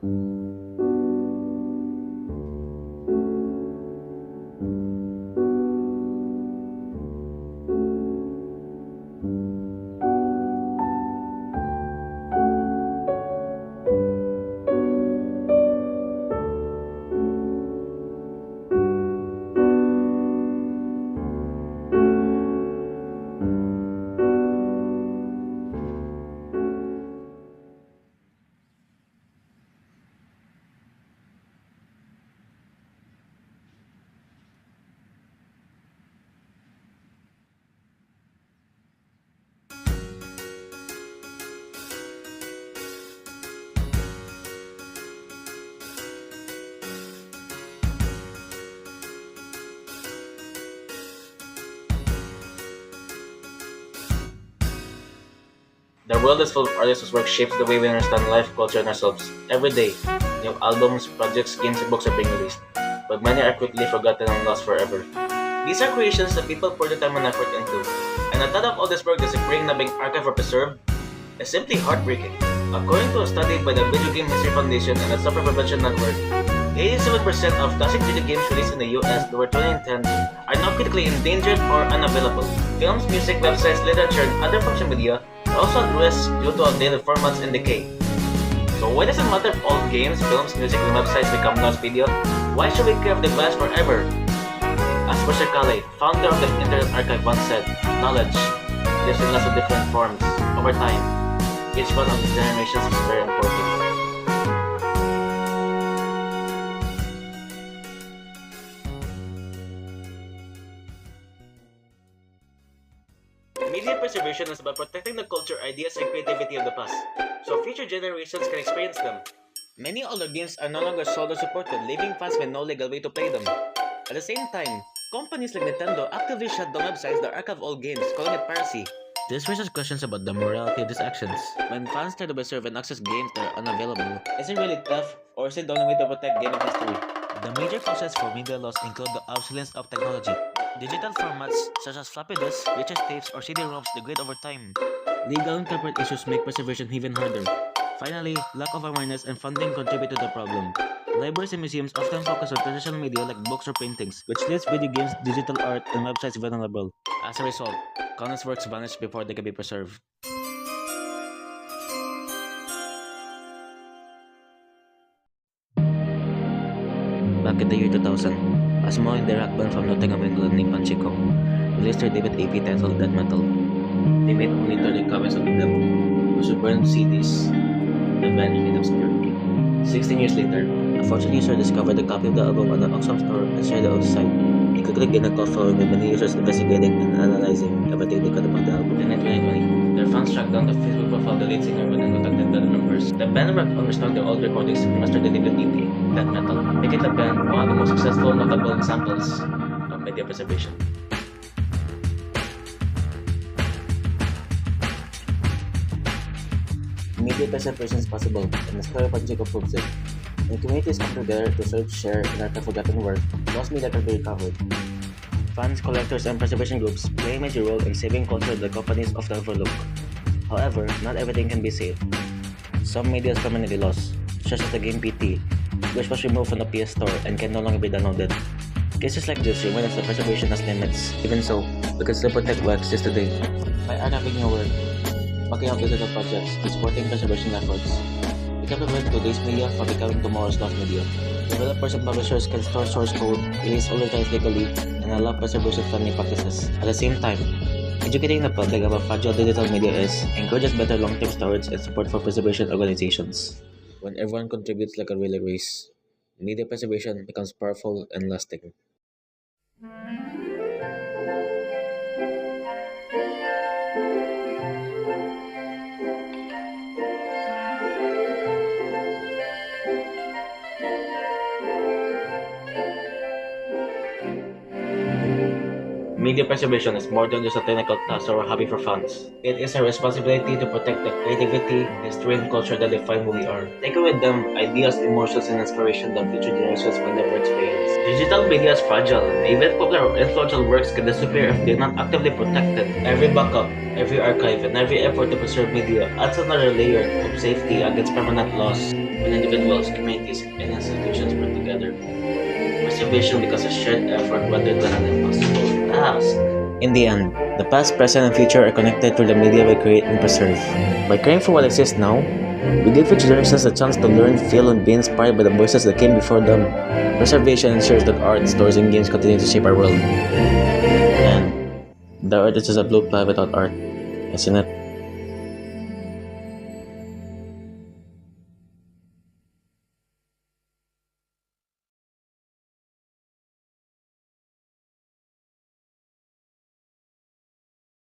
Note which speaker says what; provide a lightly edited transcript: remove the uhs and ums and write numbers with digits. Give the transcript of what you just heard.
Speaker 1: The world is full of artists whose work shapes the way we understand life, culture, and ourselves. Every day, new albums, projects, games, and books are being released, but many are quickly forgotten and lost forever. These are creations that people pour the time and effort into, and the thought of all this work disappearing not being archived or preserved is simply heartbreaking. According to a study by the Video Game History Foundation and the Software Prevention Network, 87% of classic video games released in the US that were 2010 are now critically endangered or unavailable. Films, music, websites, literature, and other function media are also at risk due to outdated formats and decay. So why does it matter if all games, films, music, and websites become lost media? Why should we care if they vanish forever? As Mercer Kale, founder of the Internet Archive, once said, knowledge lives in lots of different forms. Over time, each one of these generations is very important. Media preservation is about protecting the culture, ideas, and creativity of the past, so future generations can experience them. Many older games are no longer sold or supported, leaving fans with no legal way to play them. At the same time, companies like Nintendo actively shut down websites that archive old games, calling it piracy. This raises questions about the morality of these actions. When fans try to preserve and access games that are unavailable, is it really theft, or is it the only way to protect gaming history? The major causes for media loss include the obsolescence of technology. Digital formats such as floppy disks, VHS tapes, or CD-ROMs degrade over time. Legal and corporate issues make preservation even harder. Finally, lack of awareness and funding contribute to the problem. Libraries and museums often focus on traditional media like books or paintings, which leaves video games, digital art, and websites vulnerable. As a result, countless works vanish before they can be preserved. Back in the year 2000, a small indie rock band from Nottingham, England named Panchico released their debut EP titled Death Metal. They made only 30 copies of the demo, which were burned CDs, the band remained obscure. 16 years later, a fortune user discovered a copy of the album on the Oxfam store and shared it on the site. He quickly gained a cult following with many users investigating and analyzing everything they could about the album. Then in 2020, their fans tracked down the Facebook profile of the lead singer and contacted the members. The band worked on restoring their old recordings and mastered the debut EP, Death Metal, making the band one of the most successful notable examples of media preservation. Media preservation is possible, and the story of Panchico proves it. When communities come together to search, share, and archive forgotten work, lost media can be recovered. Fans, collectors, and preservation groups play a major role in saving culture that companies often overlook. However, not everything can be saved. Some media is permanently lost, such as the game PT, which was removed from the PS Store and can no longer be downloaded. Cases like this remind us that preservation has limits. Even so, we can still protect what exists today by archiving your work, backing up digital projects, and supporting preservation efforts. We can prevent today's media from becoming tomorrow's lost media. Developers and publishers can store source code, release older titles legally, and allow preservation-friendly practices. At the same time, educating the public about fragile digital media encourages better long-term storage and support for preservation organizations. When everyone contributes like a relay race, media preservation becomes powerful and lasting. Media preservation is more than just a technical task or a hobby for fans. It is a responsibility to protect the creativity, history, and culture that define who we are. Taking with them ideas, emotions, and inspiration that future generations will never experience. Digital media is fragile. Even popular or influential works can disappear if they're not actively protected. Every backup, every archive, and every effort to preserve media adds another layer of safety against permanent loss. When individuals, communities, and institutions work together, preservation becomes a shared effort rather than an impossible task. In the end, the past, present, and future are connected through the media we create and preserve. By caring for what exists now, we give future generations a chance to learn, feel, and be inspired by the voices that came before them. Preservation ensures that art, stories, and games continue to shape our world. And the earth is just a blue planet without art, isn't it?